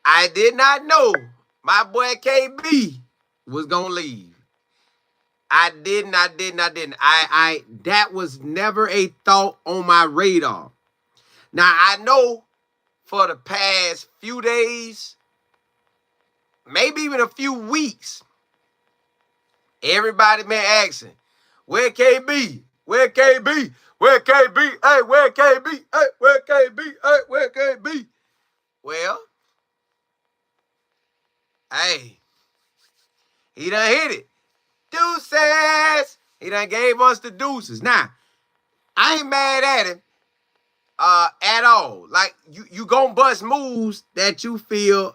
I did not know my boy KB was gonna leave. I didn't. That was never a thought on my radar. Now I know for the past few days, maybe even a few weeks, everybody been asking, where KB? Where KB? Where KB? Hey, where KB? Hey, where KB? Hey, where KB? Well, hey, he done hit it. Deuces. He done gave us the deuces. Now, I ain't mad at him at all. Like, you gonna bust moves that you feel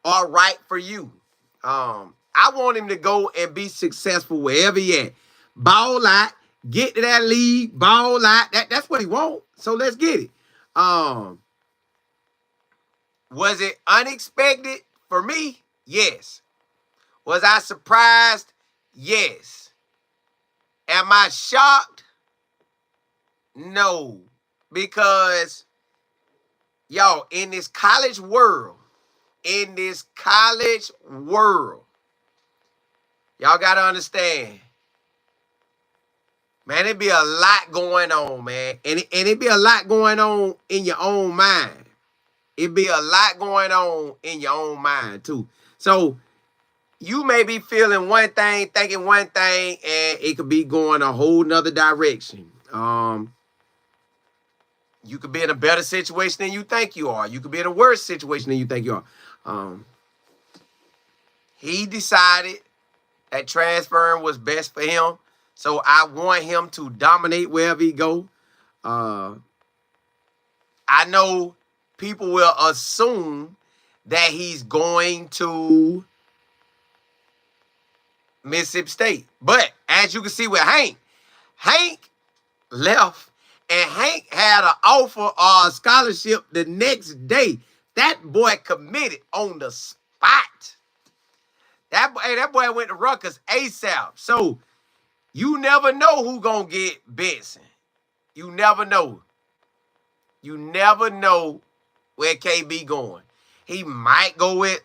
are right for you. I want him to go and be successful wherever he at. Ball out, get to that league, ball out. That's what he want. So let's get it. Was it unexpected for me? Yes. Was I surprised? Yes. Am I shocked? No. Because, y'all, in this college world, y'all got to understand, man, it be a lot going on, man. And it be a lot going on in your own mind. It be a lot going on in your own mind, too. So, you may be feeling one thing, thinking one thing, and it could be going a whole nother direction. You could be in a better situation than you think you are. You could be in a worse situation than you think you are. He decided that transferring was best for him. So I want him to dominate wherever he go. I know people will assume that he's going to Mississippi State. But as you can see with Hank left, and Hank had an offer or a scholarship the next day. That boy committed on the spot. That boy went to Rutgers ASAP. So you never know who gonna get Benson. You never know. You never know where KB going. He might go with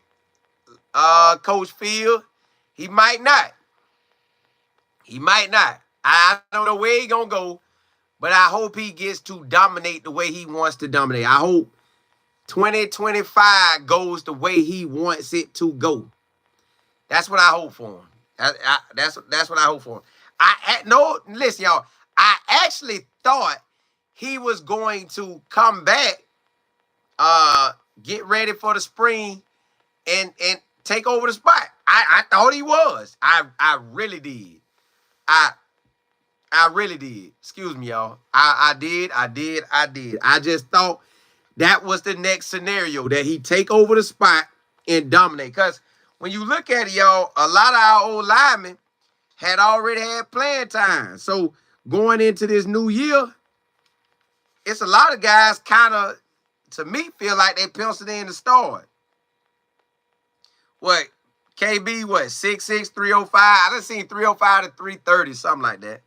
Coach Field. He might not. He might not. I don't know where he gonna go, but I hope he gets to dominate the way he wants to dominate. I hope 2025 goes the way he wants it to go. That's what I hope for him. That's what I hope for him. Listen, y'all. I actually thought he was going to come back, get ready for the spring, and take over the spot. I thought he was. I really did. I really did. Excuse me, y'all. I did. I just thought that was the next scenario, that he take over the spot and dominate. Because when you look at it, y'all, a lot of our old linemen had already had playing time. So going into this new year, it's a lot of guys kind of, to me, feel like they penciled in to start. What? KB, what? 6'6", 305? I done seen 305 to 330, something like that.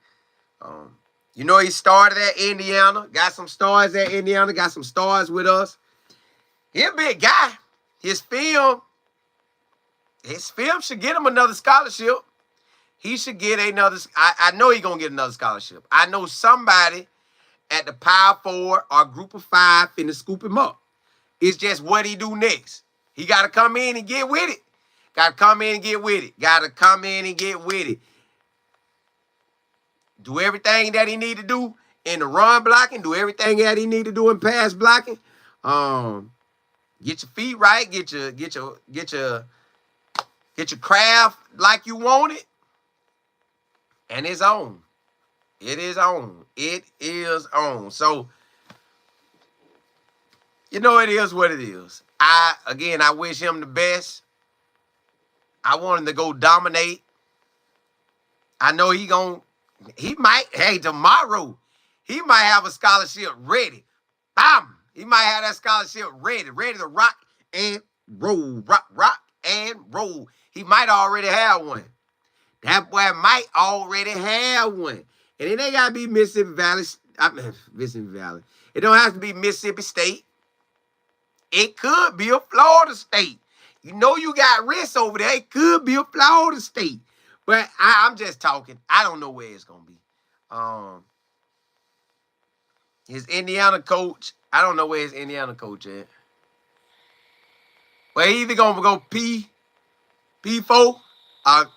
You know, he started at Indiana, got some stars at Indiana, got some stars with us. He a big guy. His film should get him another scholarship. He should get another. I know he's going to get another scholarship. I know somebody at the Power 4 or Group of 5 finna scoop him up. It's just what he do next. He got to come in and get with it. Got to come in and get with it. Got to come in and get with it. Do everything that he need to do in the run blocking. Do everything that he need to do in pass blocking. Get your feet right. Get your craft like you want it. And it's on. It is on. It is on. So, you know, it is what it is. I wish him the best. I want him to go dominate. I know he might, tomorrow, he might have a scholarship ready. Bam! He might have that scholarship ready to rock and roll. Rock and roll. He might already have one. That boy might already have one. And it ain't got to be Mississippi Valley. Mississippi Valley. It don't have to be Mississippi State. It could be a Florida State. You know you got risks over there. It could be a Florida State. But I'm just talking. I don't know where it's going to be. His Indiana coach, I don't know where his Indiana coach at. Well, he either going to go P4 or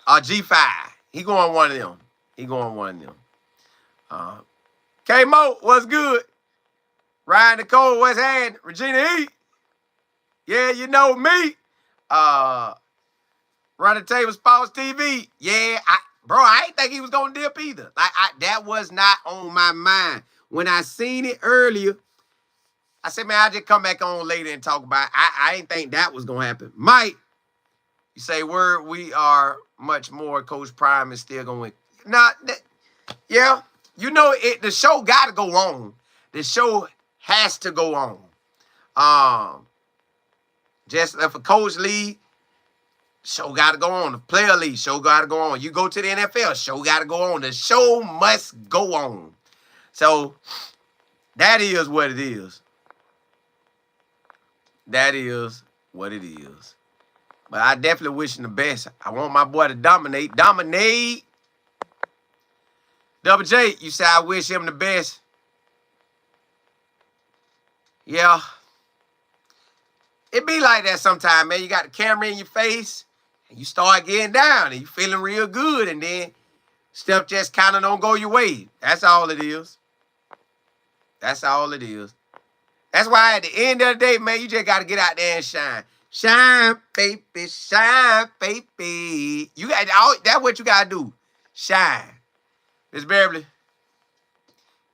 G5. He going one of them. He going one of them. K-Mo, what's good? Ryan Nicole, what's happening? Regina E. Yeah, you know me. Running Table Sports TV. Yeah, I ain't think he was going to dip either. That was not on my mind. When I seen it earlier, I said, man, I'll just come back on later and talk about it. I didn't think that was going to happen. Mike, you say, we are much more. Coach Prime is still going to win. Yeah, you know, the show got to go on. The show has to go on. Just if a coach leave, show got to go on. The player leave, show got to go on. You go to the NFL, show got to go on. The show must go on. So that is what it is. That is what it is. But I definitely wish him the best. I want my boy to dominate. Dominate. Double J, you say I wish him the best. Yeah. It be like that sometimes, man. You got the camera in your face, and you start getting down, and you feeling real good, and then stuff just kind of don't go your way. That's all it is. That's all it is. That's why at the end of the day, man, you just got to get out there and shine. Shine, baby, shine, baby. That's what you got to do. Shine. Miss Beverly,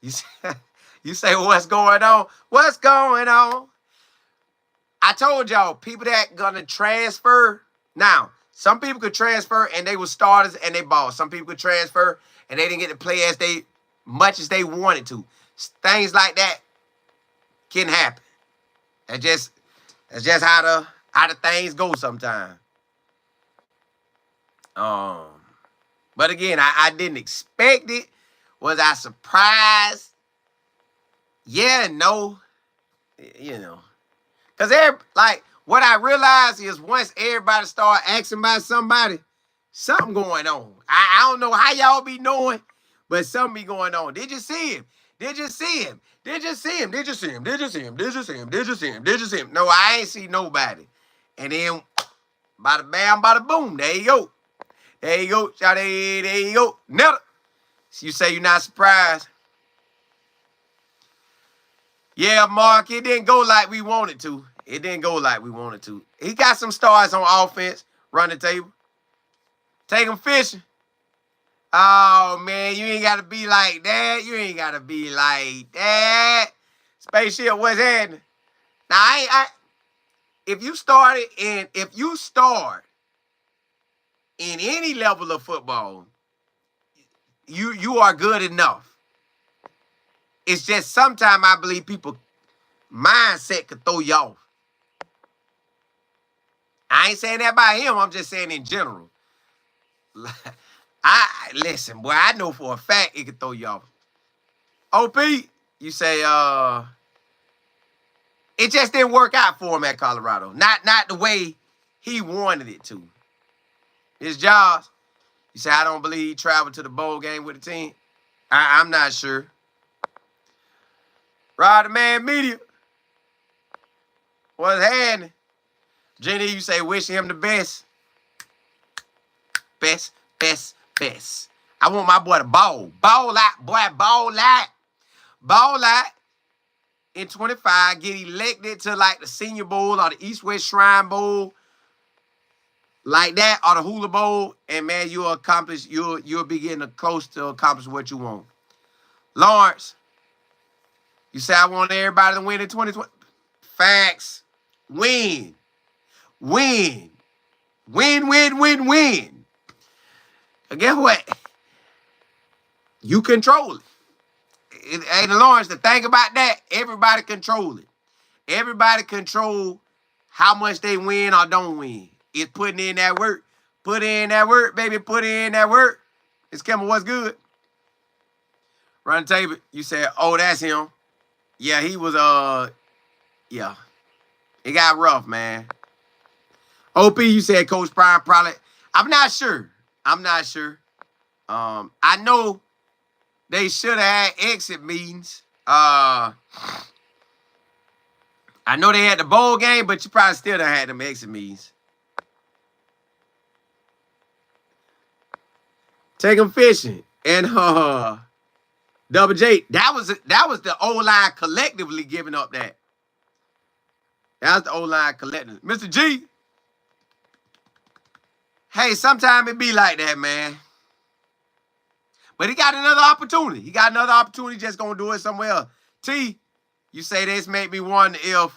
you say, what's going on? What's going on? I told y'all, people that gonna transfer. Now, some people could transfer and they were starters and they ball. Some people could transfer and they didn't get to play much as they wanted to. Things like that can happen. That's just how the things go sometimes. But again, I didn't expect it. Was I surprised? Yeah, no. You know. Because what I realized is once everybody start asking about somebody, something going on. I don't know how y'all be knowing, but something be going on. Did you see him? Did you see him? Did you see him? Did you see him? Did you see him? Did you see him? Did you see him? Did you see him? No, I ain't see nobody. And then, bada bam, bada boom. There you go. There you go. There you go. Never. You say you're not surprised. Yeah, Mark, it didn't go like we wanted to. It didn't go like we wanted to. He got some stars on offense. Run the table. Take him fishing. Oh, man, you ain't got to be like that. You ain't got to be like that. Spaceship, what's happening? Now, if you start in any level of football, you are good enough. It's just sometimes I believe people mindset could throw you off. I ain't saying that about him. I'm just saying in general. Listen, boy, I know for a fact it could throw you off. OP, you say, it just didn't work out for him at Colorado. Not the way he wanted it to. His jobs, you say, I don't believe he traveled to the bowl game with the team. I'm not sure. Rod the Man Media. What's happening? Jenny, you say, wish him the best. Best. I want my boy to ball. Ball out, boy, ball out. Ball out in 25. Get elected to like the Senior Bowl or the East-West Shrine Bowl. Like that, or the Hula Bowl. And, man, you'll be getting close to accomplish what you want. Lawrence, you say, I want everybody to win in 2020. Facts. Win. Win. And guess what? You control it. Hey, Lawrence, the thing about that, everybody control it. Everybody control how much they win or don't win. It's putting in that work. Put in that work, baby. Put in that work. It's Kimmel, what's good? Run the table. You said, oh, that's him. Yeah, he was, yeah. It got rough, man. OP, you said Coach Prime probably. I'm not sure. I'm not sure. I know they should have had exit meetings. I know they had the bowl game, but you probably still done had them exit meetings. Take them fishing. And Double J, that was the O-line collectively giving up that. That was the O-line collectively. Mr. G. Hey, sometimes it be like that, man. But he got another opportunity. He got another opportunity, just gonna do it somewhere else. T, you say this make me wonder if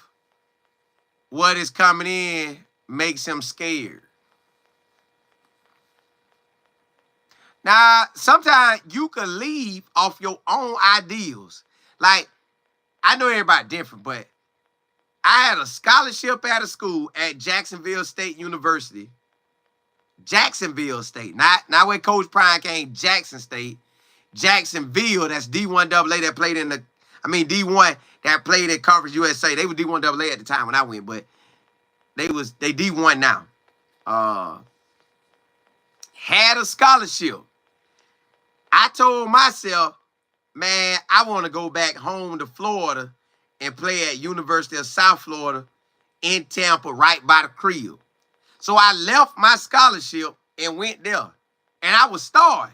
what is coming in makes him scared. Now, sometimes you could leave off your own ideals. Like, I know everybody different, but I had a scholarship at a school at Jacksonville State University. Jacksonville State, not where Coach Prime came, Jackson State. Jacksonville, that's D1AA that played in D1 that played in Conference USA. They were D1AA at the time when I went, but they D1 now. Had a scholarship. I told myself, man, I want to go back home to Florida and play at University of South Florida in Tampa, right by the crib. So I left my scholarship and went there. And I was starring.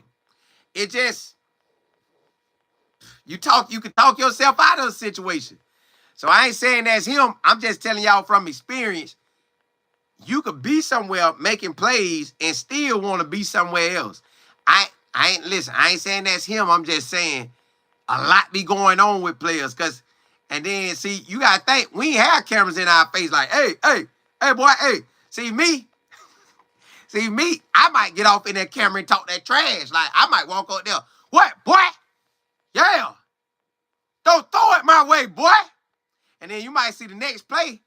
It just, you can talk yourself out of a situation. So I ain't saying that's him. I'm just telling y'all from experience, you could be somewhere making plays and still want to be somewhere else. I ain't saying that's him. I'm just saying a lot be going on with players. And then, see, you got to think, we ain't have cameras in our face like, hey, boy, hey. See me, I might get off in that camera and talk that trash. Like, I might walk up there. What, boy? Yeah. Don't throw it my way, boy. And then you might see the next play,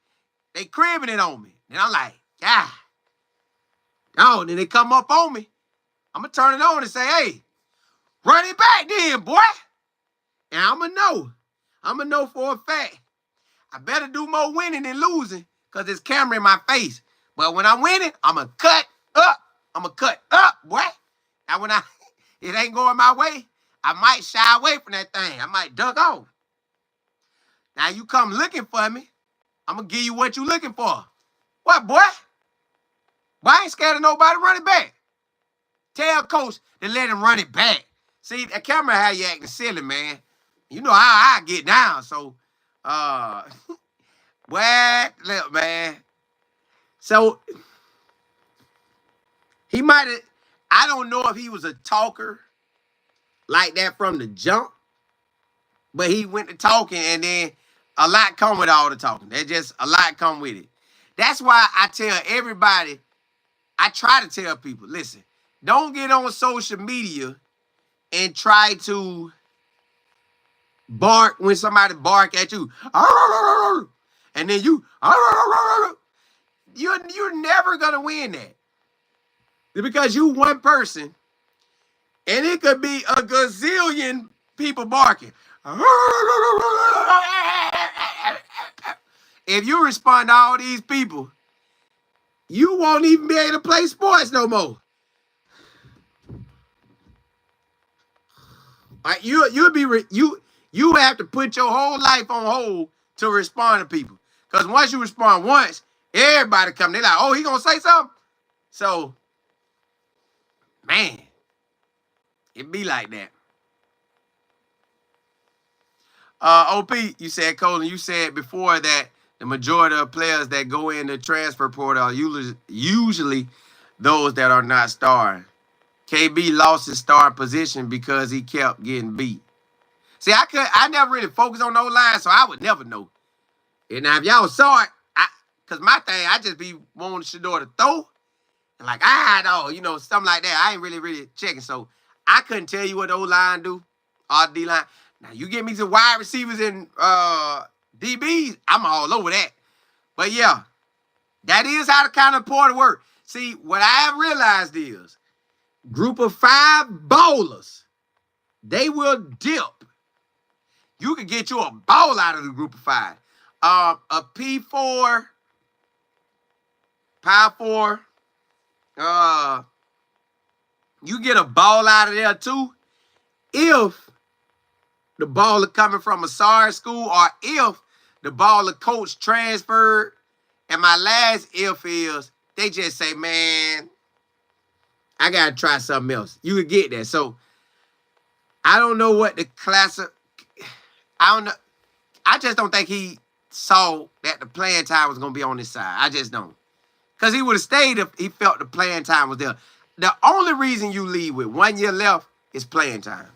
they cribbing it on me. And I'm like, yeah. Oh, then they come up on me. I'm going to turn it on and say, hey, run it back then, boy. And I'm going to know. I'm going to know for a fact. I better do more winning than losing because there's camera in my face. But when I'm winning, I'm going to cut up. I'm going to cut up, boy. Now, when it ain't going my way, I might shy away from that thing. I might duck off. Now, you come looking for me, I'm going to give you what you looking for. What, boy? Boy, I ain't scared of nobody. Run it back. Tell coach to let him run it back. See, that camera how you acting silly, man. You know how I get down. So, what? Look, man. So, he might have, I don't know if he was a talker like that from the jump, but he went to talking and then a lot come with all the talking. There's just a lot come with it. That's why I tell everybody, I try to tell people, listen, don't get on social media and try to bark when somebody bark at you. And then you're never going to win that. Because you one person, and it could be a gazillion people barking. If you respond to all these people, you won't even be able to play sports no more. Like you have to put your whole life on hold to respond to people. Because once you respond once, everybody come. They're like, oh, he gonna say something? So, man, it be like that. OP, you said, Colin, you said before that the majority of players that go in the transfer portal are usually those that are not starring. KB lost his star position because he kept getting beat. See, I never really focused on those lines, so I would never know. And now if y'all saw it, because my thing, I just be wanting Shador to throw. And like, something like that. I ain't really checking. So I couldn't tell you what the O-line do, or D-line. Now, you get me some wide receivers and DBs, I'm all over that. But yeah, that is how the kind of portal work. See, what I have realized is, group of 5 bowlers, they will dip. You can get you a ball out of the group of 5. A P4 Power forward. You get a ball out of there too. If the ball is coming from a sorry school, or if the ball of coach transferred. And my last if is they just say, man, I gotta try something else. You could get that. So I don't know what the class of, I don't know. I just don't think he saw that the playing time was gonna be on his side. I just don't. Because he would have stayed if he felt the playing time was there. The only reason you leave with 1 year left is playing time.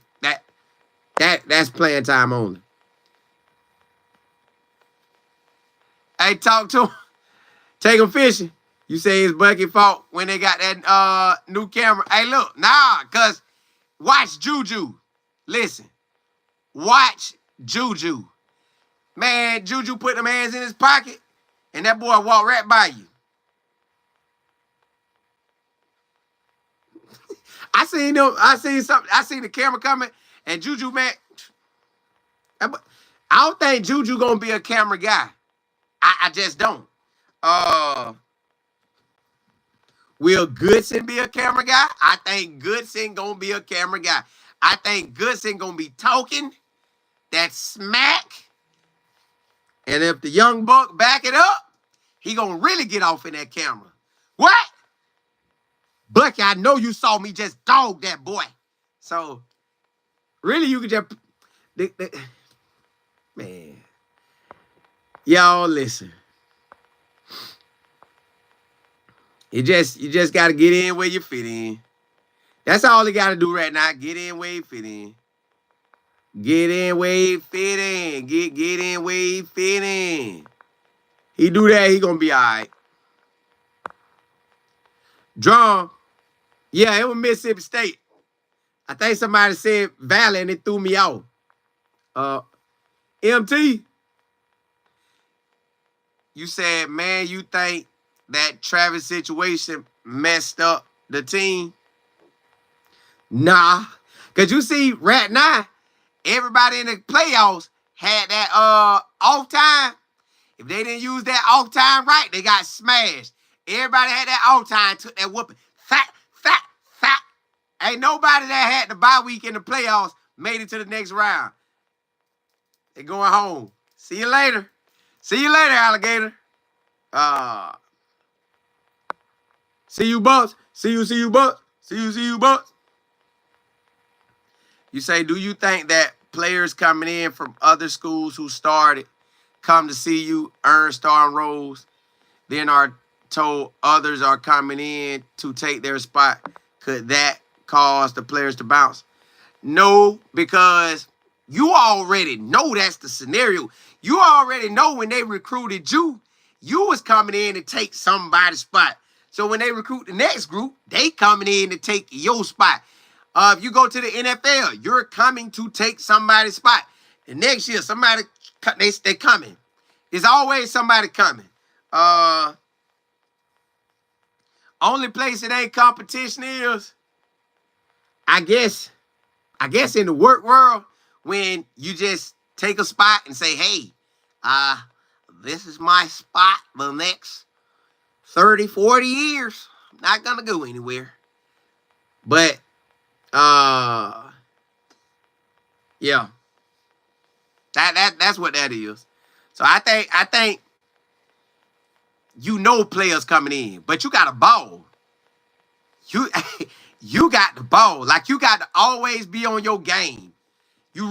That's playing time only. Hey, talk to him. Take him fishing. You say it's Bucky fault when they got that new camera. Hey, look, nah, because watch Juju. Listen, watch Juju. Man, Juju put them hands in his pocket, and that boy walked right by you. I seen the camera coming, and Juju, man, I don't think Juju gonna be a camera guy. I just don't. Will Goodson be a camera guy? I think Goodson gonna be a camera guy. I think Goodson gonna be talking that smack. And if the young buck back it up, he gonna really get off in that camera. What? Bucky, I know you saw me just dog that boy. So, really, you could just... Man. Y'all, listen. You just got to get in where you fit in. That's all you got to do right now. Get in where you fit in. Get in where you fit in. Get in where you fit in. He do that, he going to be all right. Drum. Yeah, it was Mississippi State. I think somebody said Valley and it threw me off. MT. You said, man, you think that Travis situation messed up the team? Nah. Because you see, right now, everybody in the playoffs had that off time. If they didn't use that off time right, they got smashed. Everybody had that off time, took that whooping. Fat. Ain't nobody that had the bye week in the playoffs made it to the next round. They going home. See you later. See you later, alligator. See you, Bucks. See you, Bucks. See you, Bucks. You say, do you think that players coming in from other schools who started come to see you, earn starting roles, then are told others are coming in to take their spot? Could that cause the players to bounce? No, because you already know that's the scenario. You already know when they recruited you, you was coming in to take somebody's spot. So when they recruit the next group, they coming in to take your spot. If you go to the NFL, you're coming to take somebody's spot. And next year, somebody, they coming. There's always somebody coming. Only place it ain't competition is, I guess in the work world, when you just take a spot and say, hey, this is my spot for the next 30, 40 years. I'm not going to go anywhere. But, yeah. That's what that is. So I think you know players coming in, but you got a ball. You got the ball. Like, you got to always be on your game. It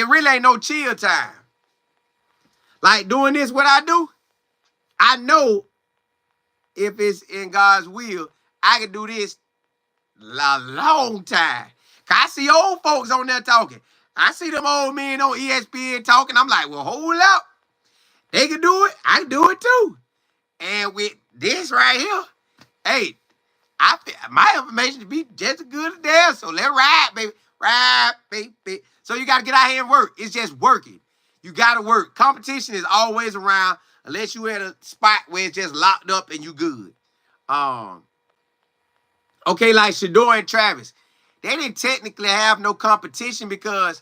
really ain't no chill time. Like, doing this, what I do, I know if it's in God's will, I can do this a long time. Cause I see old folks on there talking. I see them old men on ESPN talking. I'm like, well, hold up. They can do it. I can do it too. And with this right here, hey, my information to be just as good as theirs. So let's ride, baby. Ride, baby. So you got to get out here and work. It's just working. You got to work. Competition is always around unless you at a spot where it's just locked up and you good. Okay, like Shador and Travis. They didn't technically have no competition because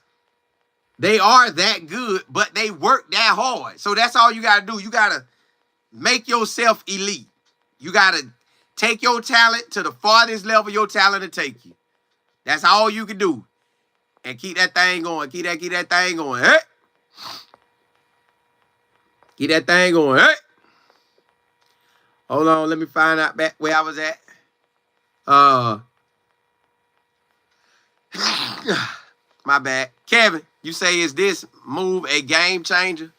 they are that good, but they work that hard. So that's all you got to do. You got to make yourself elite. You got to take your talent to the farthest level your talent will take you. That's all you can do. And keep that thing going. Keep that thing going. Hey. Keep that thing going. Hey. Hold on. Let me find out back where I was at. My bad. Kevin, you say, is this move a game changer?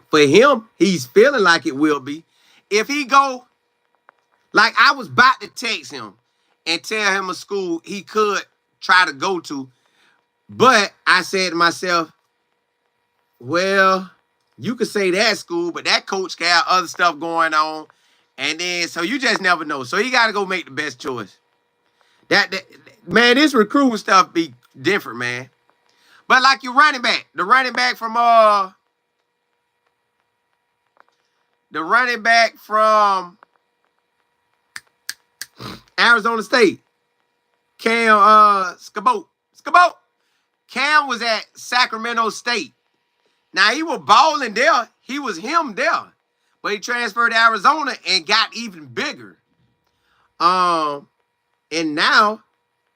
For him, he's feeling like it will be. If he go, like I was about to text him and tell him a school he could try to go to, but I said to myself, well, you could say that school, but that coach got other stuff going on. And then, so you just never know. So you got to go make the best choice. That man, this recruiting stuff be different, man. But like your running back, the running back from Arizona State, Cam Scabot. Cam was at Sacramento State. Now he was balling there. He was him there. But he transferred to Arizona and got even bigger. And now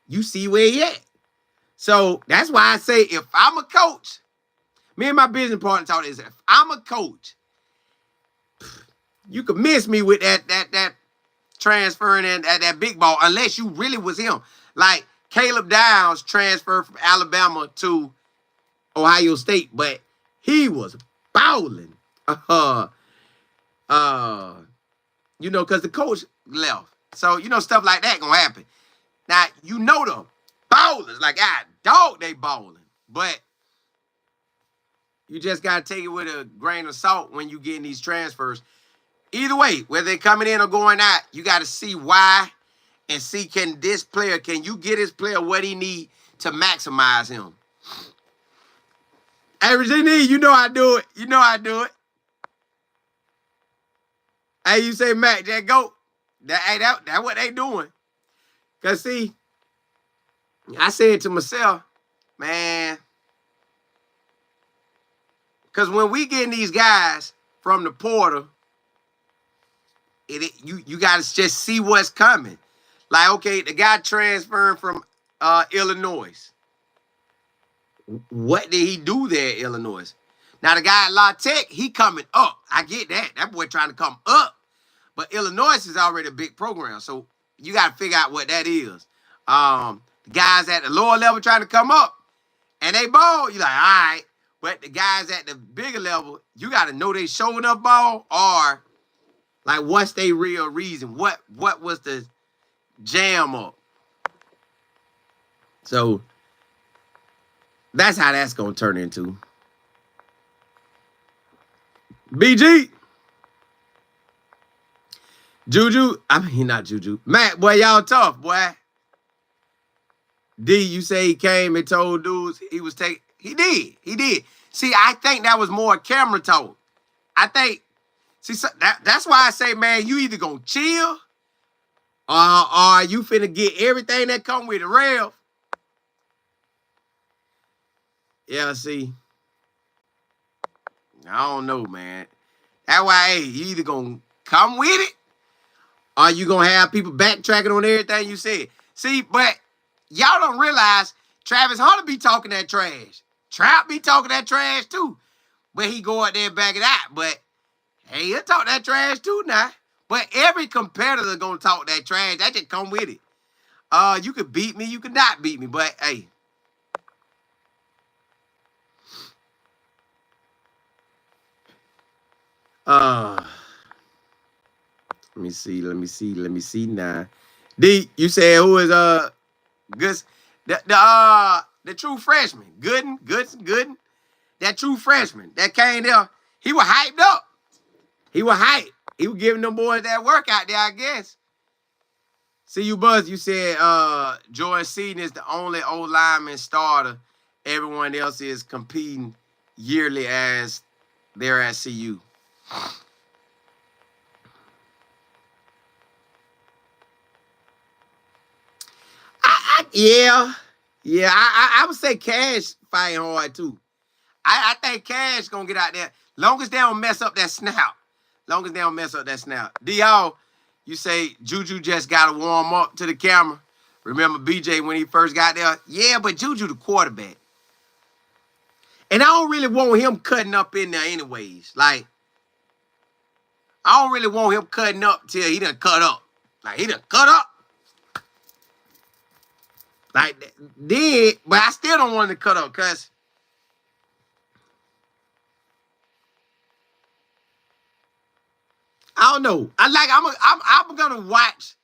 you see where he at. So that's why I say if I'm a coach, me and my business partner talk this. If I'm a coach, you could miss me with that transferring and that big ball unless you really was him. Like Caleb Downs transferred from Alabama to Ohio State, but he was balling. You know, because the coach left. So, you know, stuff like that gonna happen. Now, you know them ballers, like, dog, they balling. But you just got to take it with a grain of salt when you getting these transfers. Either way, whether they're coming in or going out, you got to see why and see, can you get this player what he need to maximize him? Hey, Regina, you know I do it. You know I do it. Hey, you say, Mac, just go. That's what they doing. Because, see, I said to myself, man, because when we getting these guys from the portal, you got to just see what's coming. Like, okay, the guy transferring from Illinois. What did he do there in Illinois? Now, the guy at La Tech, he coming up. I get that. That boy trying to come up. But Illinois is already a big program, so you got to figure out what that is. The guys at the lower level trying to come up, and they ball, you like, all right. But the guys at the bigger level, you got to know they showing up ball, or like what's their real reason? What was the jam up? So that's how that's going to turn into. BG. Juju. I mean, not Juju. Matt, boy, y'all tough, boy. D, you say he came and told dudes he was taking. He did. See, I think that was more camera talk. I think, see, so that's why I say, man, you either gonna chill or you finna get everything that come with the rail. Yeah, see. I don't know, man. That's why, hey, you either gonna come with it or you gonna have people backtracking on everything you said. See, but y'all don't realize Travis Hunter be talking that trash. Trout be talking that trash too. But he go out there and back it out. But hey, he'll talk that trash too now. But every competitor gonna talk that trash. That just come with it. You could beat me, you could not beat me. But hey. Let me see now. D, you said who is good? The true freshman, Gooden. That true freshman that came there, he was hyped up. He was hyped. He was giving them boys that work out there, I guess. See you, Buzz. You said Jordan Seaton is the only old lineman starter. Everyone else is competing yearly as they're at CU. Yeah. I would say Cash fighting hard too. I think Cash gonna get out there. Long as they don't mess up that snap. Long as they don't mess up that snap. D-Hall, you say Juju just got to warm up to the camera. Remember BJ when he first got there? Yeah, but Juju the quarterback. And I don't really want him cutting up in there anyways. Like, I don't really want him cutting up till he done cut up. Like, he done cut up. Like, then, but I still don't want him to cut up because I don't know. I'm gonna watch.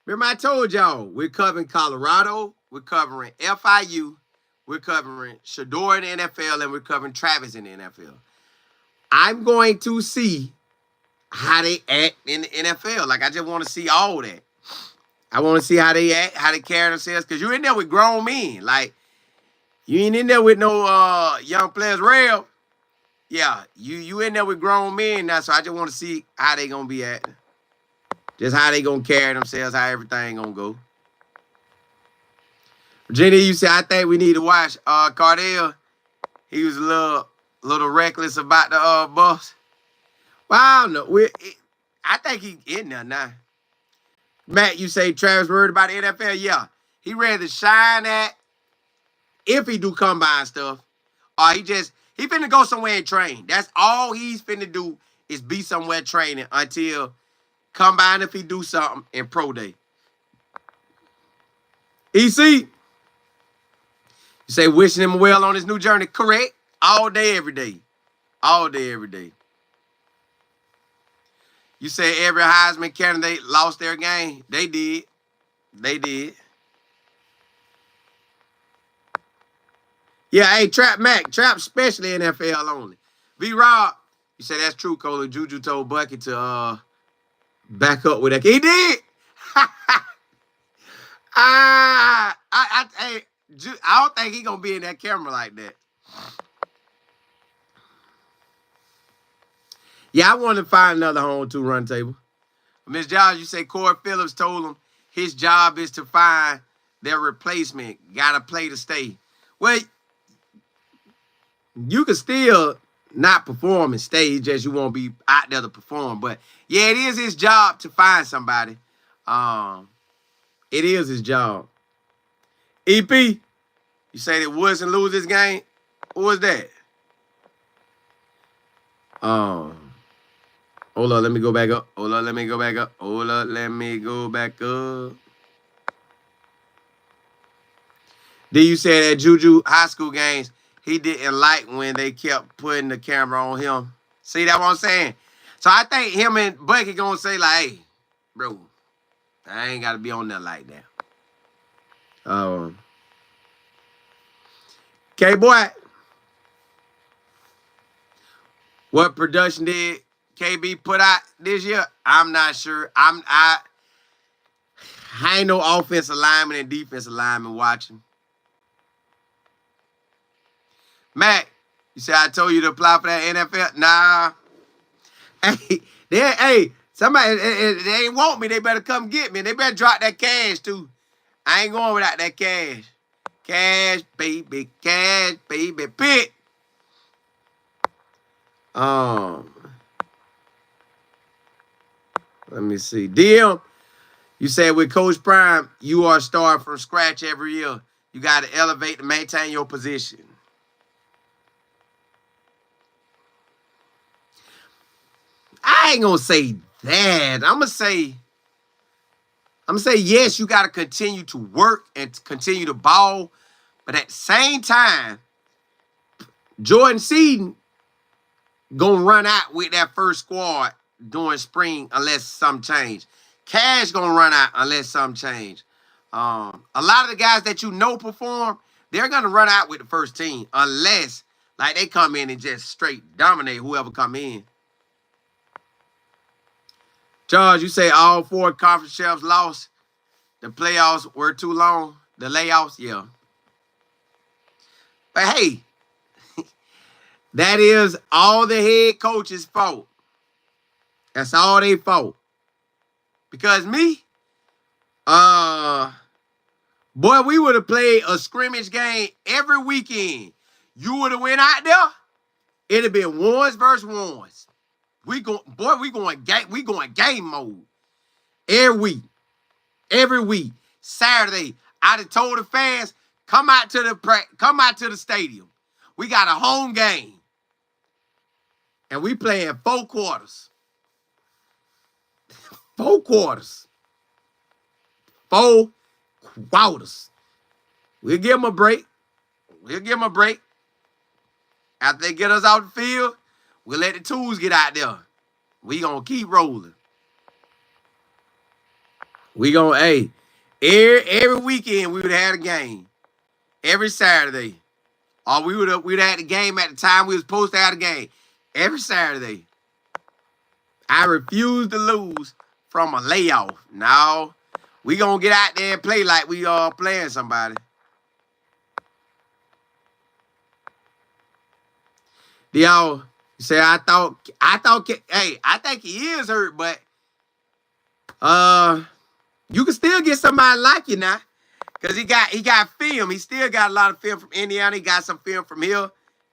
Remember I told y'all we're covering Colorado, we're covering FIU, we're covering Shador in the NFL, and we're covering Travis in the NFL. I'm going to see how they act in the NFL. Like, I just want to see all that. I want to see how they act, how they carry themselves, because you're in there with grown men. Like, you ain't in there with no young players real. Yeah, you in there with grown men now, so I just want to see how they gonna be acting. Just how they gonna carry themselves, how everything gonna go. Virginia, you said, I think we need to watch Cardell. He was a little reckless about the bus. Well, I don't know. I think he in there now. Matt, you say Travis worried about the NFL? Yeah. He ready to shine at if he do combine stuff. Or he finna go somewhere and train. That's all he's finna do is be somewhere training until combine if he do something in pro day. EC, you say wishing him well on his new journey. Correct. All day, every day. All day, every day. You say every Heisman candidate lost their game. They did. They did. Yeah, hey, Trap Mac. Trap especially NFL only. V-Rob, you say that's true, Cole. Juju told Bucky to back up with that. He did. I don't think he gonna be in that camera like that. Yeah, I want to find another home to run table. Miss Giles, you say Corey Phillips told him his job is to find their replacement. Gotta play to stay. Well, you can still not perform and stay, just you won't be out there to perform. But yeah, it is his job to find somebody. It is his job. EP, you say that Woodson lose this game? Who was that? Hold on, let me go back up. Hold on, let me go back up. Hold on, let me go back up. Then you said at Juju high school games, he didn't like when they kept putting the camera on him. See that what I'm saying? So I think him and Bucky gonna say like, hey, bro, I ain't gotta be on there like that. K-Boy, what production did KB put out this year? I'm not sure. I ain't no offensive lineman and defensive lineman watching. Mac, you said I told you to apply for that NFL? Nah. Hey, somebody, they ain't want me. They better come get me. They better drop that cash, too. I ain't going without that cash. Cash, baby, pit. Let me see. DM, you said with Coach Prime, you are starting from scratch every year. You got to elevate to maintain your position. I ain't gonna say that. I'm gonna say yes, you gotta continue to work and continue to ball, but at the same time, Jordan Seaton gonna run out with that first squad during spring unless something change. Cash gonna run out unless something change. A lot of the guys that you know perform, they're gonna run out with the first team unless like they come in and just straight dominate whoever come in. Charles, you say all 4 conference champs lost. The playoffs were too long. The layoffs, yeah. But hey, that is all the head coach's fault. That's all they fault. Because me, boy, we would have played a scrimmage game every weekend. You would have went out there, it'd have been ones versus ones. We going game mode every week. Every week. Saturday, I done told the fans, come out to the stadium. We got a home game. And we playing 4 quarters. 4 quarters. 4 quarters. We'll give them a break. After they get us out the field, we'll let the tools get out there. We gonna keep rolling. We gonna, hey, every weekend we would have had a game. Every Saturday. Or we'd have had the game at the time we was supposed to have the game. Every Saturday. I refuse to lose from a layoff. No. We gonna get out there and play like we are playing somebody. Y'all say I think he is hurt, but you can still get somebody like you now. Cause he got film. He still got a lot of film from Indiana. He got some film from here.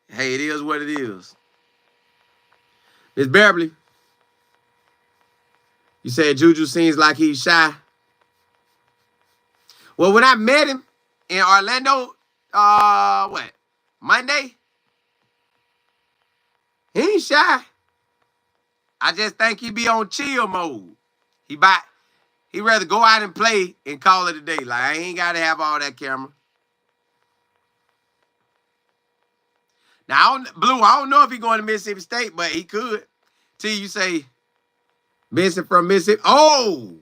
Hey, it is what it is. Miss Beverly, you said Juju seems like he's shy. Well, when I met him in Orlando, Monday? He ain't shy. I just think he be on chill mode. He rather go out and play and call it a day. Like, I ain't got to have all that camera. Now, Blue, I don't know if he going to Mississippi State, but he could. Till you say, Benson from Mississippi. Oh!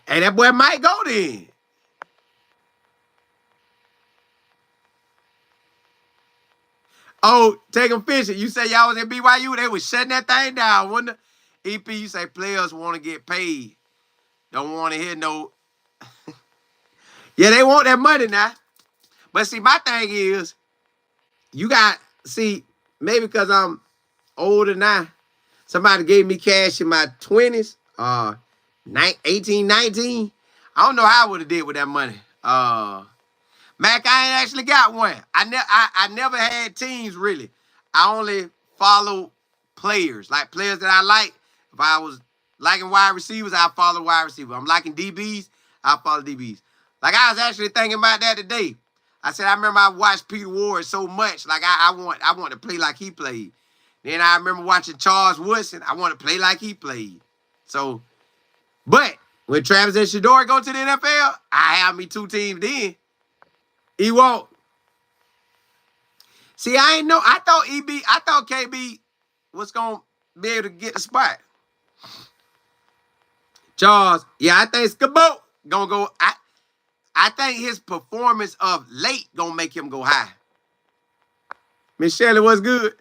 Hey, that boy might go then. Oh, take him fishing. You say y'all was at BYU, they was shutting that thing down, wasn't it? EP, you say players want to get paid. Don't want to hear no... Yeah, they want that money now. But see, my thing is, you got... See, maybe because I'm older now, somebody gave me cash in my 20s, 18, 19. I don't know how I would have did with that money. Mac, I ain't actually got one. I never had teams, really. I only follow players, like players that I like. If I was liking wide receivers, I follow wide receivers. I'm liking DBs, I follow DBs. Like, I was actually thinking about that today. I said, I remember I watched Peter Ward so much. Like, I want to play like he played. Then I remember watching Charles Woodson. I want to play like he played. So, but when Travis and Shador go to the NFL, I have me 2 teams then. He won't. See, I ain't know. I thought KB was going to be able to get the spot. Charles, yeah, I think Skabo going to go. I think his performance of late going to make him go high. Miss Shelley, what's good?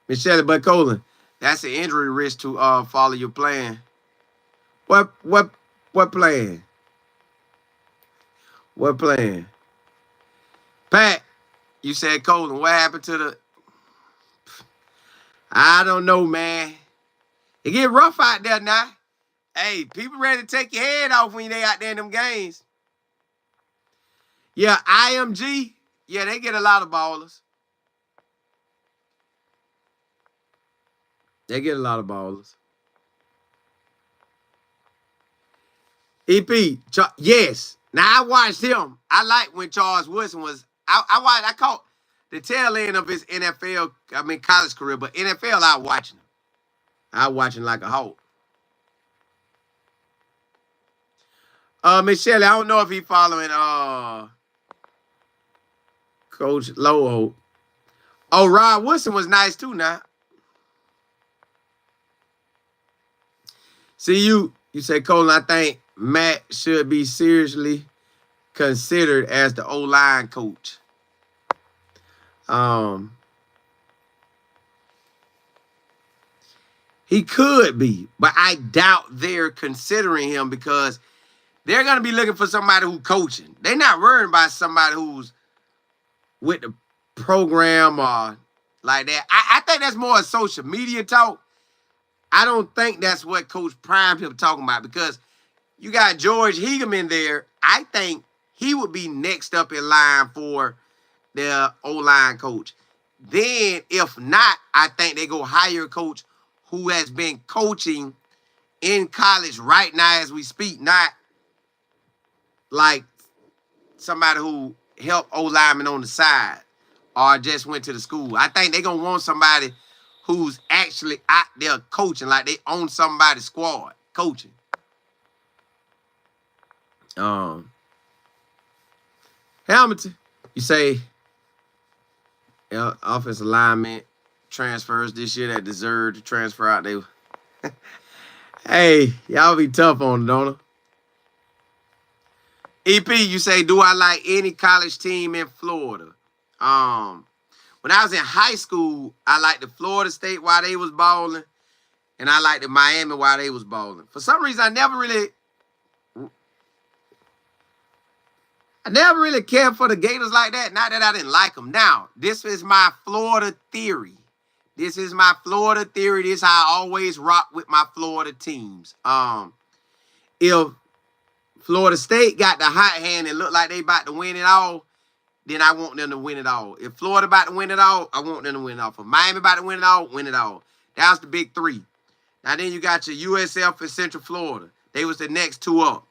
Miss Shelley, but Colin, that's an injury risk to follow your plan. What plan? What plan? Pat, you said Colin, what happened to the... I don't know, man. It get rough out there now. Hey, people ready to take your head off when they out there in them games. Yeah, IMG. Yeah, they get a lot of ballers. They get a lot of ballers. EP, yes. Now, I watched him. I like when Charles Woodson was... I caught the tail end of his college career, but NFL, I was watching him. I was watching like a hawk. Miss Shelley, I don't know if he following Coach Lowe. Oh, Rod Woodson was nice too now. See, you say, Colin, I think Matt should be seriously considered as the O-line coach. He could be, but I doubt they're considering him because they're going to be looking for somebody who's coaching. They're not worried about somebody who's with the program or like that. I think that's more a social media talk. I don't think that's what Coach Prime people talking about because you got George Hegeman there. I think he would be next up in line for their O-line coach. Then, if not, I think they go hire a coach who has been coaching in college right now as we speak, not like somebody who helped O-linemen on the side or just went to the school. I think they're going to want somebody who's actually out there coaching, like they own somebody's squad coaching. Hamilton, you say offensive lineman transfers this year that deserve to transfer out. They, hey, y'all be tough on it, don't it? EP, you say, do I like any college team in Florida? When I was in high school, I liked the Florida State while they was balling, and I liked the Miami while they was balling. For some reason, I never really cared for the Gators like that. Not that I didn't like them. Now, this is my Florida theory. This is my Florida theory. This is how I always rock with my Florida teams. If Florida State got the hot hand and look like they about to win it all, then I want them to win it all. If Florida about to win it all, I want them to win it all. If Miami about to win it all, win it all. That's the big three. Now then you got your USF and Central Florida. They was the next two up.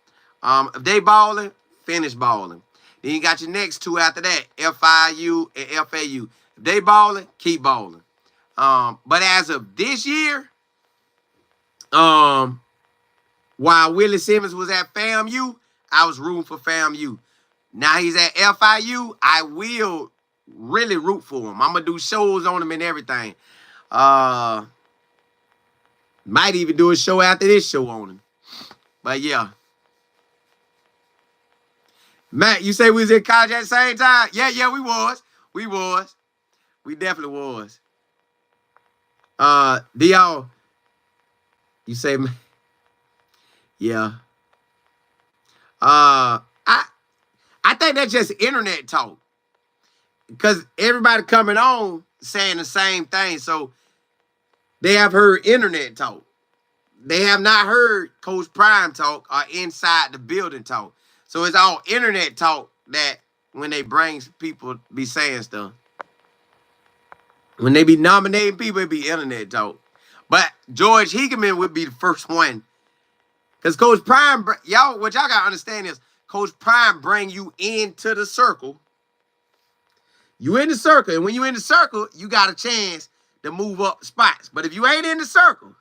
If they balling, finish balling. Then you got your next two after that, FIU and FAU. If they balling, keep balling. But as of this year, while Willie Simmons was at FAMU, I was rooting for FAMU. Now he's at FIU, I will really root for him. I'm going to do shows on him and everything. Might even do a show after this show on him. But yeah. Matt, you say we was in college at the same time? Yeah, we was. We was. We definitely was. Y'all, you say, yeah. I think that's just internet talk. Because everybody coming on saying the same thing. So they have heard internet talk. They have not heard Coach Prime talk or inside the building talk. So it's all internet talk that when they bring people be saying stuff. When they be nominating people, it be internet talk. But George Hegeman would be the first one. Because Coach Prime, y'all, what y'all got to understand is Coach Prime bring you into the circle. You in the circle. And when you in the circle, you got a chance to move up spots. But if you ain't in the circle,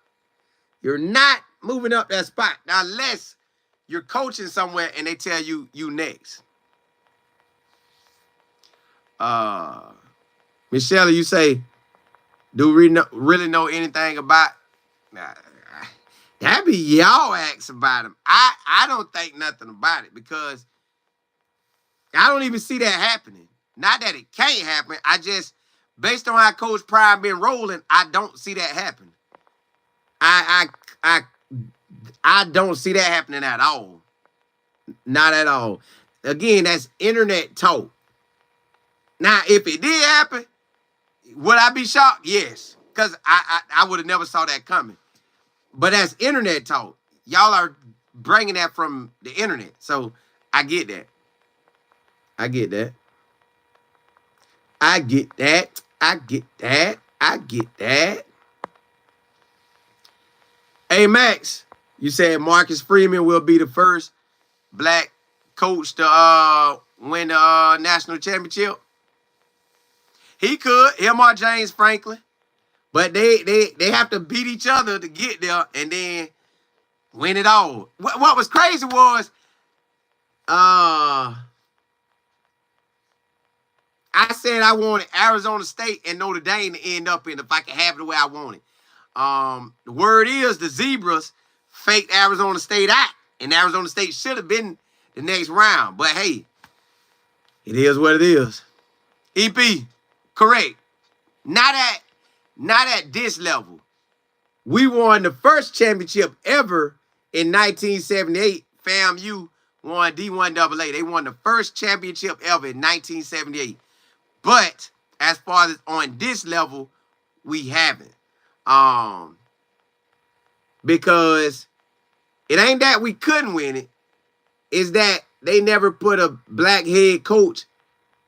you're not moving up that spot. Now, unless you're coaching somewhere and they tell you next. Michelle, you say, do we really know anything about? That be y'all ask about him. I don't think nothing about it because I don't even see that happening. Not that it can't happen. I just, based on how Coach Prime been rolling, I don't see that happening. I don't see that happening at all. Not at all. Again, that's internet talk. Now, if it did happen, would I be shocked? Yes. Because I would have never saw that coming. But that's internet talk. Y'all are bringing that from the internet. So, I get that. I get that. I get that. I get that. I get that. Hey, Max, you said Marcus Freeman will be the first black coach to win the national championship. He could, him or James Franklin. But they have to beat each other to get there and then win it all. What was crazy was I said I wanted Arizona State and Notre Dame to end up in if I could have it the way I wanted. The word is the Zebras faked Arizona State out, and Arizona State should have been the next round. But hey, it is what it is. EP, correct. Not at this level. We won the first championship ever in 1978. FAMU won D1AA. They won the first championship ever in 1978. But as far as on this level, we haven't. Because it ain't that we couldn't win it. It's that they never put a black head coach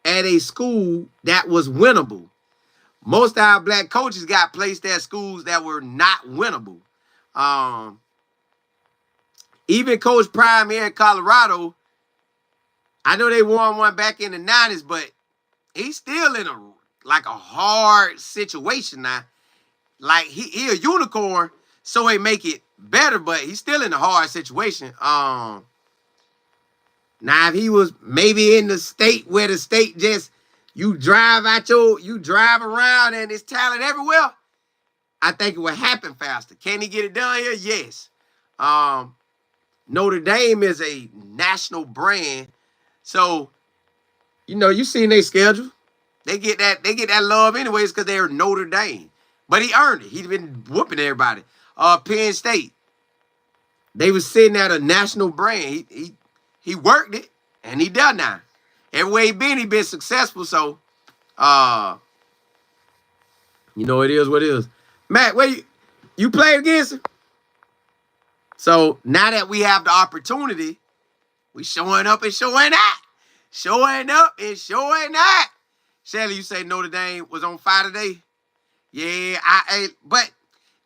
at a school that was winnable. Most of our black coaches got placed at schools that were not winnable. Even Coach Prime here in Colorado, I know they won one back in the 90s, but he's still in a hard situation now. Like he a unicorn, so they make it better, but he's still in a hard situation. Now if he was maybe in the state where the state just you drive around and it's talent everywhere, I think it would happen faster. Can he get it done here? Yes. Notre Dame is a national brand, so you seen their schedule. They get that love anyways because they're Notre Dame. But he earned it. He's been whooping everybody. Penn State, they was sitting at a national brand. He worked it and he done now. Everywhere he been successful. So, it is what it is. Matt, where you play against him? So now that we have the opportunity, we showing up and showing out. Showing up and showing out. Shelly, you say Notre Dame was on fire today? Yeah, but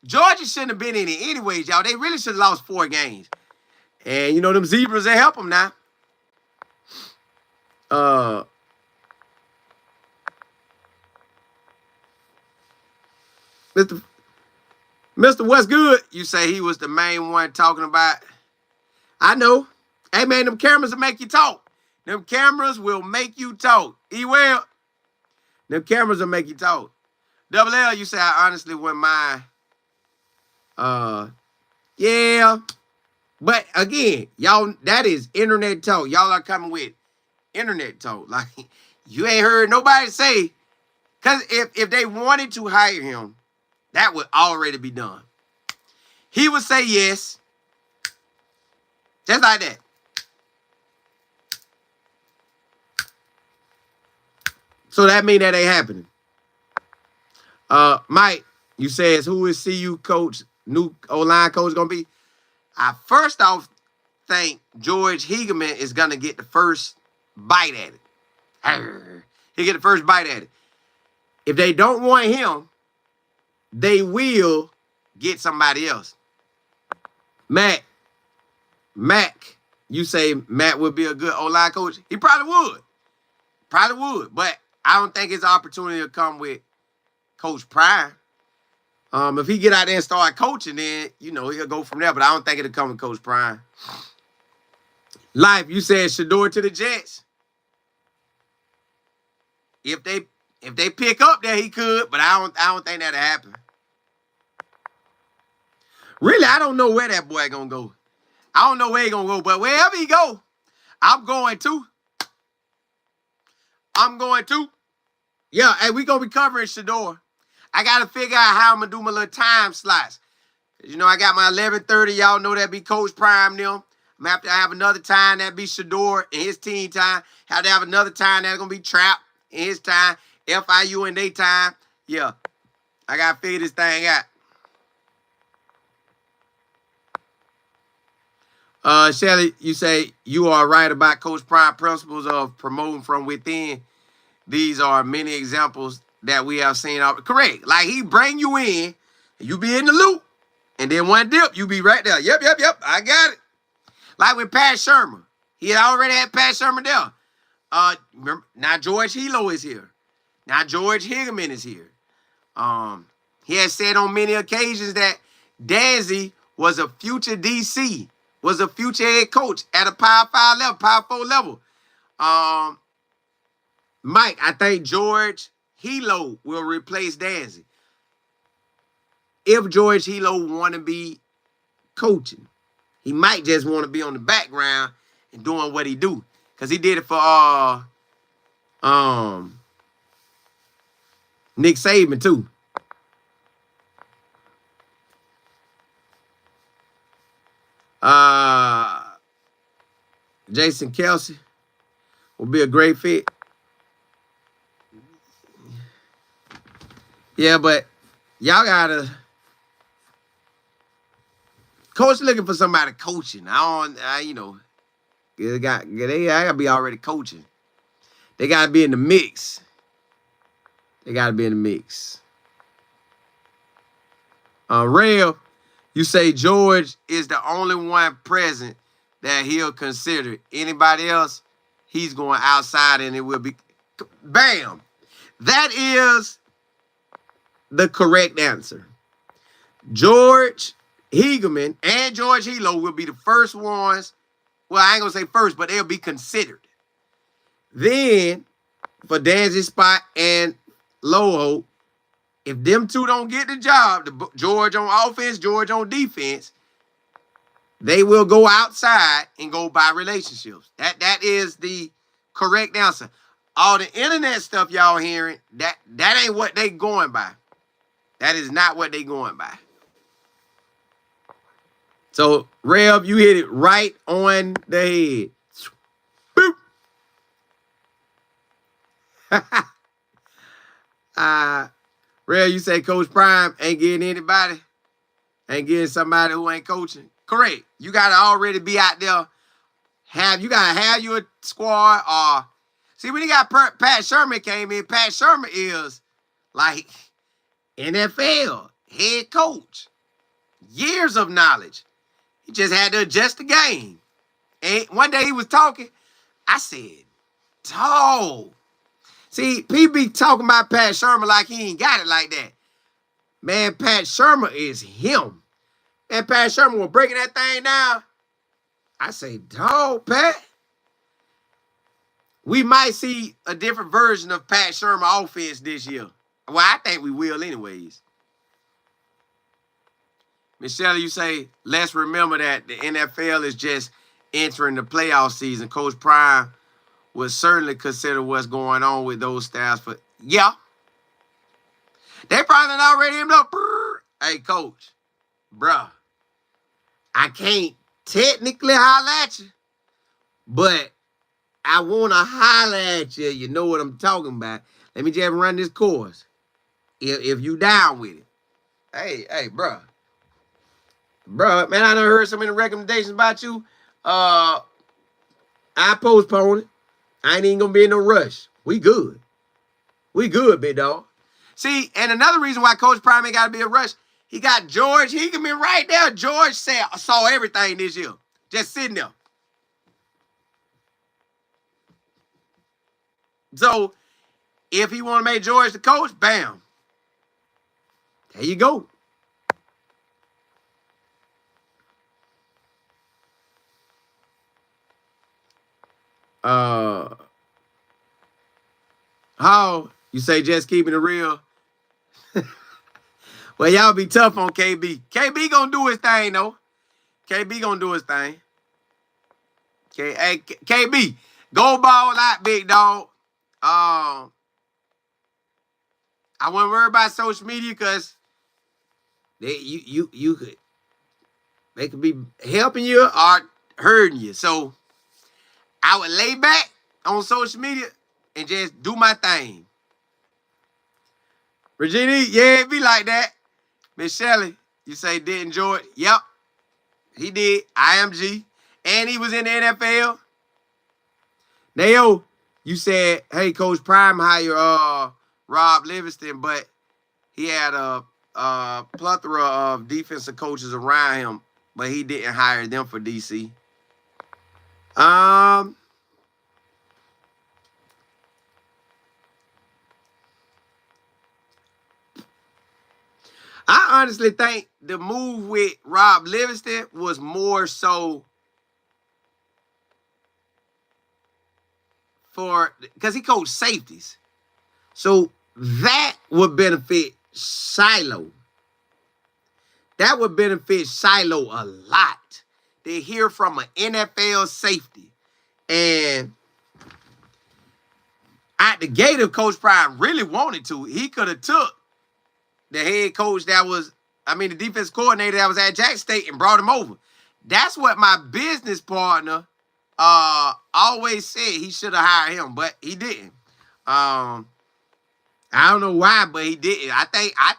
Georgia shouldn't have been in it anyways, y'all. They really should have lost 4 games. And, them Zebras, they help them now. Mr. What's Good? You say he was the main one talking about. I know. Hey, man, them cameras will make you talk. Them cameras will make you talk. E-Well, them cameras will make you talk. Double L, you say, I honestly wouldn't mind. Yeah. But, again, y'all, that is internet talk. Y'all are coming with internet talk. Like, you ain't heard nobody say. Because if they wanted to hire him, that would already be done. He would say yes. Just like that. So that mean that ain't happening. Mike, you says who is CU coach, new O-line coach gonna be? I first off think George Hegelman is gonna get the first bite at it. He'll get the first bite at it. If they don't want him, they will get somebody else. Mac, you say Matt would be a good O-line coach? He probably would. But I don't think his opportunity will come with Coach Prime. If he get out there and start coaching, then, he'll go from there. But I don't think it'll come with Coach Prime. Life, you said Shador to the Jets. If they pick up there, he could, but I don't think that'll happen. Really, I don't know where that boy gonna go. I don't know where he gonna go, but wherever he go, I'm going to. Yeah, and we gonna be covering Shador. I gotta figure out how I'm gonna do my little time slots. I got my 11:30. Y'all know that be Coach Prime them. I'm gonna have to have another time that be Shador and his team time. Have to have another time that's gonna be Trap and his time. FIU and their time. Yeah, I gotta figure this thing out. Shelly, you say you are right about Coach Prime principles of promoting from within. These are many examples that we have seen. Correct. Like he bring you in, and you be in the loop, and then one dip, you be right there. Yep. I got it. Like with Pat Shermer. He had already had Pat Shermer there. Remember, now George Hilo is here. Now George Hegelman is here. He has said on many occasions that Danzy was a future DC, was a future head coach at a Power 5 level, Power 4 level. Mike, I think George Hilo will replace Danzy. If George Hilo want to be coaching, he might just want to be on the background and doing what he do. Because he did it for Nick Saban too. Jason Kelsey will be a great fit. Yeah, but y'all gotta coach looking for somebody coaching. I gotta be already coaching. They got to be in the mix. They got to be in the mix. Rev, you say George is the only one present that he'll consider. Anybody else, he's going outside and it will be... Bam! That is the correct answer. George Hegelman and George Hilo will be the first ones. Well, I ain't going to say first, but they'll be considered. Then, for Danzy Spot and Loho, if them two don't get the job, George on offense, George on defense, they will go outside and go by relationships. That is the correct answer. All the internet stuff y'all hearing, that ain't what they going by. That is not what they going by. So, Rev, you hit it right on the head. Boop. Rev, you say Coach Prime ain't getting anybody? Ain't getting somebody who ain't coaching? Correct. You got to already be out there. You got to have your squad. See, when you got Pat Sherman came in, Pat Sherman is like NFL head coach. Years of knowledge. He just had to adjust the game. And one day he was talking. I said, dog. See, people be talking about Pat Sherman like he ain't got it like that. Man, Pat Sherman is him. And Pat Sherman was breaking that thing down. I say, dog, Pat. We might see a different version of Pat Sherman offense this year. Well, I think we will anyways. Michelle, you say, let's remember that the NFL is just entering the playoff season. Coach Prime would certainly consider what's going on with those staffs. Yeah. They probably already him up. Hey, Coach, bruh, I can't technically holler at you, but I want to holler at you. You know what I'm talking about. Let me just run this course. If you down with it. Hey, bruh. Bruh, man, I done heard so many recommendations about you. I postpone it. I ain't even gonna be in no rush. We good. We good, big dog. See, and another reason why Coach Prime ain't gotta be a rush, he got George Hegelman right there. George saw everything this year. Just sitting there. So, if he want to make George the coach, bam. There you go. How you say just keeping it real? Well, y'all be tough on KB. KB gonna do his thing though. KB gonna do his thing. Okay, hey KB, go ball out, big dog. I wouldn't worry about social media because they could be helping you or hurting you. So I would lay back on social media and just do my thing. Regina, yeah, it be like that. Miss Shelley, you say did enjoy it? Yep, he did. IMG. And he was in the NFL. Nao, you said, hey, Coach Prime hired Rob Livingston, but he had a plethora of defensive coaches around him, but he didn't hire them for DC. I honestly think the move with Rob Livingston was more so because he coached safeties. So that would benefit Shiloh. That would benefit Shiloh a lot. They hear from an NFL safety. And at the gate, if Coach Prime really wanted to, he could have took the head coach the defense coordinator that was at Jack State and brought him over. That's what my business partner always said he should have hired him, but he didn't. I don't know why, but he didn't. I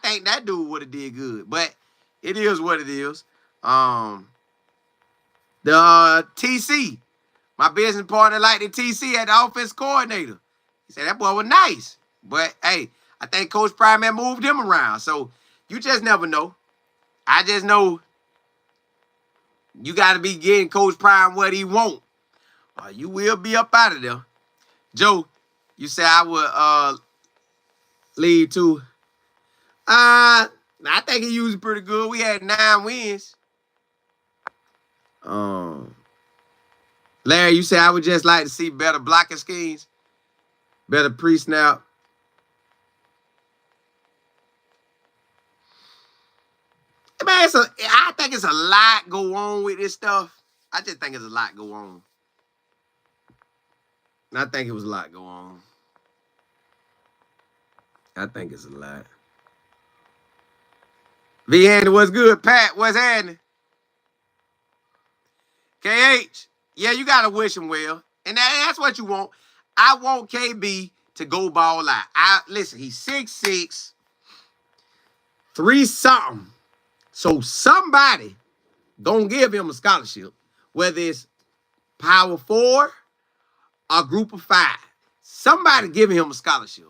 think that dude would have did good, but it is what it is. The TC, my business partner like the TC at the offense coordinator. He said that boy was nice. But hey, I think Coach Prime had moved him around. So you just never know. I just know you got to be getting Coach Prime what he want. Or you will be up out of there. Joe, you said I would leave too. I think he used it pretty good. We had 9 wins. Larry, you said I would just like to see better blocking schemes, better pre-snap. Man, I think it's a lot go on with this stuff. I just think it's a lot go on. I think it was a lot go on. I think it's a lot. V. Andy, what's good? Pat, what's happening? KH, yeah, you got to wish him well. And that's what you want. I want KB to go ball out. Listen, he's 6'6", 3-something. So somebody gonna give him a scholarship, whether it's Power 4 or Group of 5. Somebody giving him a scholarship.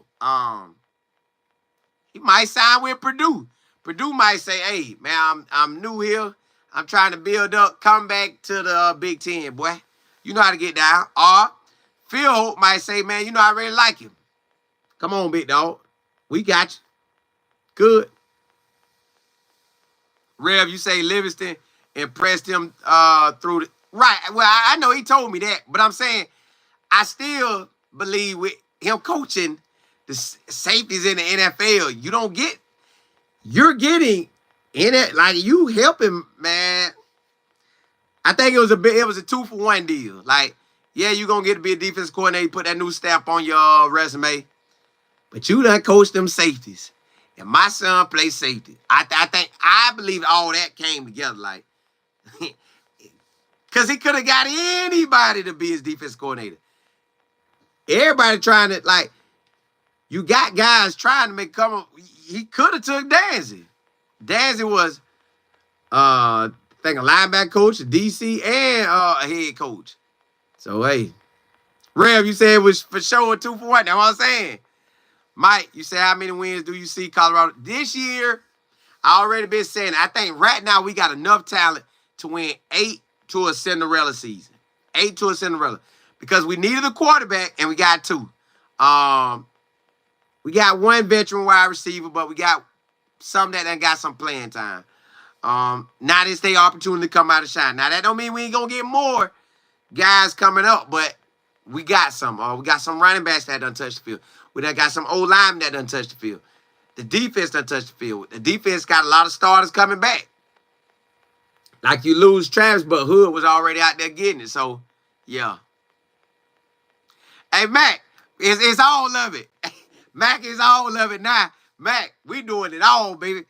He might sign with Purdue. Purdue might say, "Hey, man, I'm new here. I'm trying to build up. Come back to the Big Ten, boy. You know how to get down." Or Phil Hope might say, "Man, you know I really like him. Come on, big dog. We got you. Good." Rev, you say Livingston impressed him through the right. Well, I know he told me that, but I'm saying I still believe with him coaching the safeties in the NFL, you're getting in it like you helping, man. I think it was a 2-for-1 deal. Like, yeah, you're gonna get to be a defense coordinator, put that new stamp on your resume, but you done coached them safeties. And my son plays safety. I believe all that came together, like, because he could have got anybody to be his defense coordinator. Everybody trying to, like, you got guys trying to make come. He could have took Danzy. Danzy was, I think, a linebacker coach, a DC, and a head coach. So, hey, Rev, you said it was for sure a 2-for-1. That's what I'm saying. Mike, you say how many wins do you see Colorado? This year, I already been saying, I think right now we got enough talent to win 8 to a Cinderella season. 8 to a Cinderella. Because we needed a quarterback, and we got 2. We got 1 veteran wide receiver, but we got some that done got some playing time. Now this their opportunity to come out and shine. Now, that don't mean we ain't going to get more guys coming up, but we got some. We got some running backs that done touched the field. We done got some old linemen that done touched the field. The defense done touched the field. The defense got a lot of starters coming back. Like you lose Travis, but Hood was already out there getting it. So, yeah. Hey, Mac, it's all of it. Mac is all of it now. Mac, we doing it all, baby.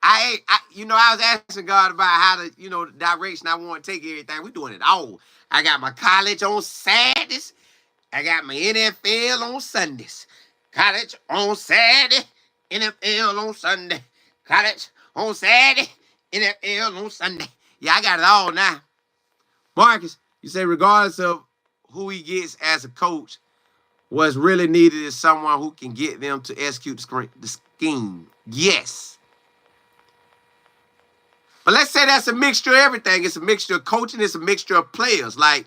I was asking God about how to, the direction I want to take everything. We doing it all. I got my college on Saturdays. I got my NFL on Sundays. College on Saturday, NFL on Sunday. College on Saturday, NFL on Sunday. Yeah, I got it all now. Marcus, you say regardless of who he gets as a coach, what's really needed is someone who can get them to execute the scheme. Yes. But let's say that's a mixture of everything. It's a mixture of coaching. It's a mixture of players. Like,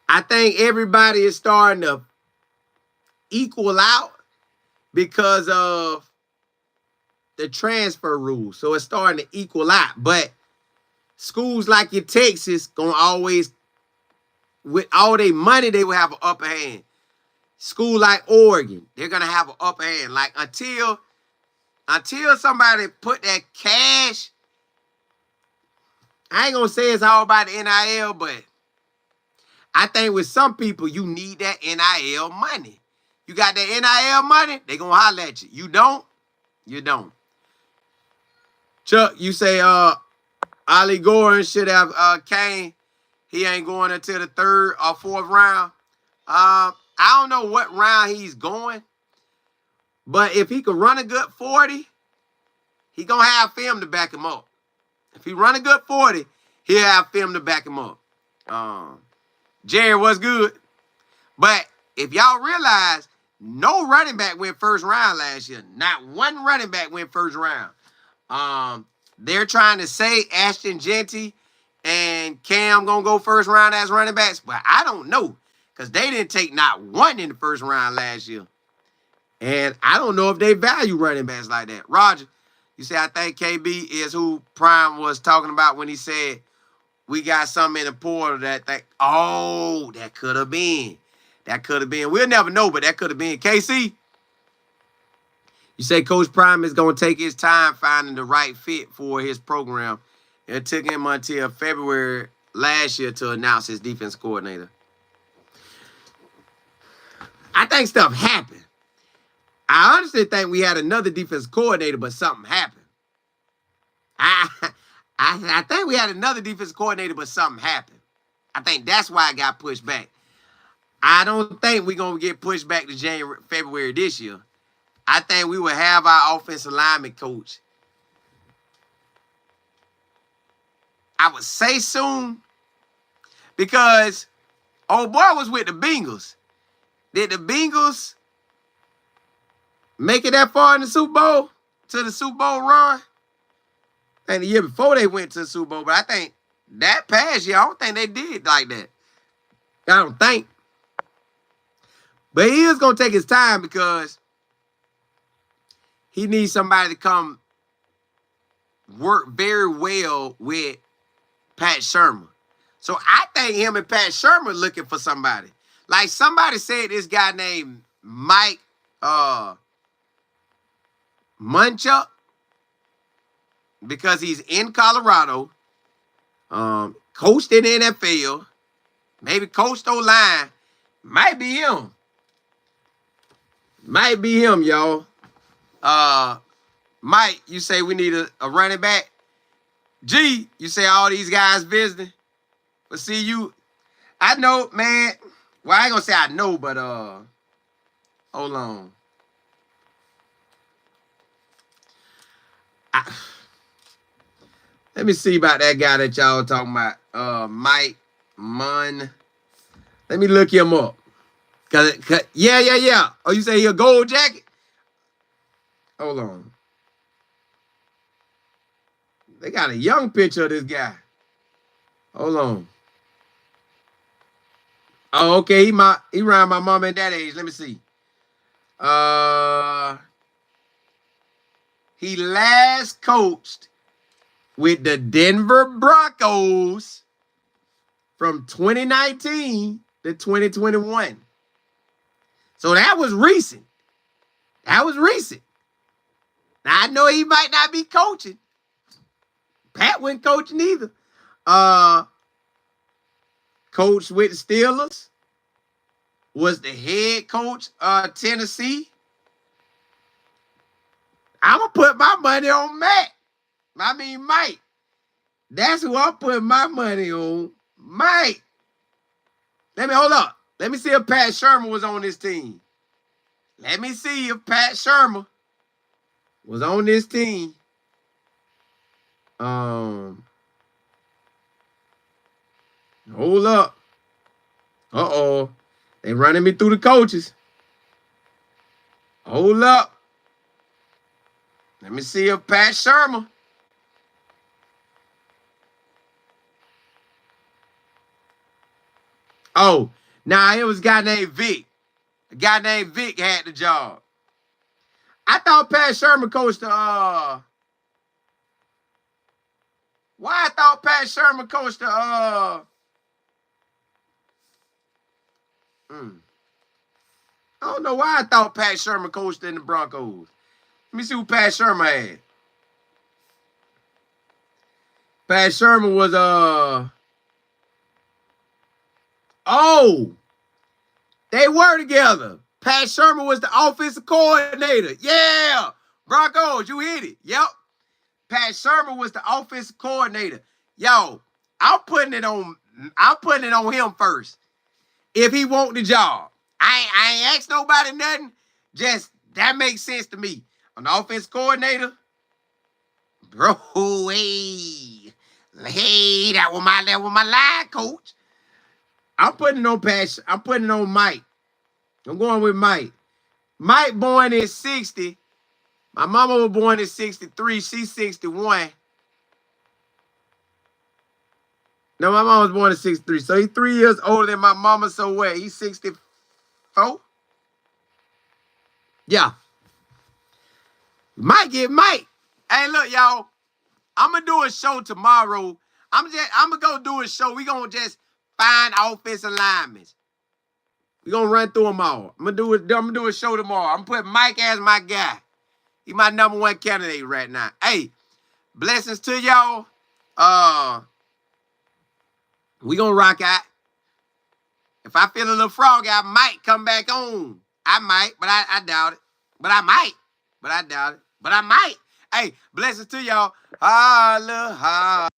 I think everybody is starting to equal out because of the transfer rules. So it's starting to equal out. But schools like your Texas gonna always, with all their money, they will have an upper hand. School like Oregon, they're gonna have an upper hand. Like until somebody put that cash, I ain't gonna say it's all about the NIL, but I think with some people, you need that NIL money. You got that NIL money, they gonna holler at you. You don't, you don't. Chuck, you say Ollie Gordon should have came. He ain't going until the 3rd or 4th round. I don't know what round he's going, but if he could run a good 40, he gonna have film to back him up. If he run a good 40, he'll have film to back him up. Jerry, what's good? But if y'all realize, no running back went first round last year. Not one running back went first round. They're trying to say Ashton Genty and Cam gonna go first round as running backs, but I don't know because they didn't take not one in the first round last year. And I don't know if they value running backs like that. Roger, you say I think KB is who Prime was talking about when he said we got something in the portal that that could have been. That could have been. We'll never know, but that could have been. KC, you say Coach Prime is going to take his time finding the right fit for his program. It took him until February last year to announce his defense coordinator. I think stuff happened. I honestly think we had another defense coordinator, but something happened. I think we had another defense coordinator, but something happened. I think that's why I got pushed back. I don't think we're going to get pushed back to February this year. I think we will have our offensive lineman coach. I would say soon because old boy was with the Bengals. Did the Bengals make it that far in the Super Bowl? To the Super Bowl run? And the year before they went to the Super Bowl, but I think that past year, I don't think they did like that. I don't think. But he is going to take his time because he needs somebody to come work very well with Pat Shermer. So I think him and Pat Shermer looking for somebody. Like somebody said this guy named Mike Munchuk, because he's in Colorado, coached in the NFL, maybe coached O-line. Might be him. Might be him, y'all. Mike, you say we need a running back. G, you say all these guys visiting. But see, I know, man. Well, I ain't gonna say I know, but hold on. Let me see about that guy that y'all talking about. Mike Munn. Let me look him up. Yeah. Oh, you say he a gold jacket? Hold on. They got a young picture of this guy. Hold on. Oh, okay. He around my mom and dad age. Let me see. He last coached with the Denver Broncos from 2019 to 2021. So that was recent. Now, I know he might not be coaching. Pat wasn't coaching either. Coach with the Steelers. Was the head coach Tennessee. I'm going to put my money on Mike. That's who I'm putting my money on. Mike. Hold up. Let me see if Pat Shermer was on this team. Hold up. Uh-oh. They running me through the coaches. Hold up. Let me see if Pat Shermer. Oh, nah, it was a guy named Vic. A guy named Vic had the job. I thought Pat Shermer coached the I don't know why I thought Pat Shermer coached in the Broncos. Let me see who Pat Shermer had. Pat Shermer was they were together. Pat Shermer was the offensive coordinator. Yeah. Broncos, you hit it. Yep. Pat Shermer was the offensive coordinator. Yo, I'm putting it on him first. If he want the job. I ain't asked nobody nothing. Just that makes sense to me. An offensive coordinator. Bro, hey, that was my line coach. I'm putting it on Mike. I'm going with Mike. Mike born in 60. My mama was born in 63. She's 61. No, my mom was born in 63. So he's 3 years older than my mama. So what? He's 64? Yeah. Mike get Mike. Hey, look, y'all. I'm going to do a show tomorrow. I'm gonna go do a show. We gonna just find offensive linemen. We gonna run through them all. I'm gonna do a show tomorrow. I'm gonna put Mike as my guy. He my #1 candidate right now. Hey, blessings to y'all. We gonna rock out. If I feel a little froggy, I might come back on. I might, but I doubt it. But I might. But I doubt it. But I might. Hey, blessings to y'all. Holla, holla.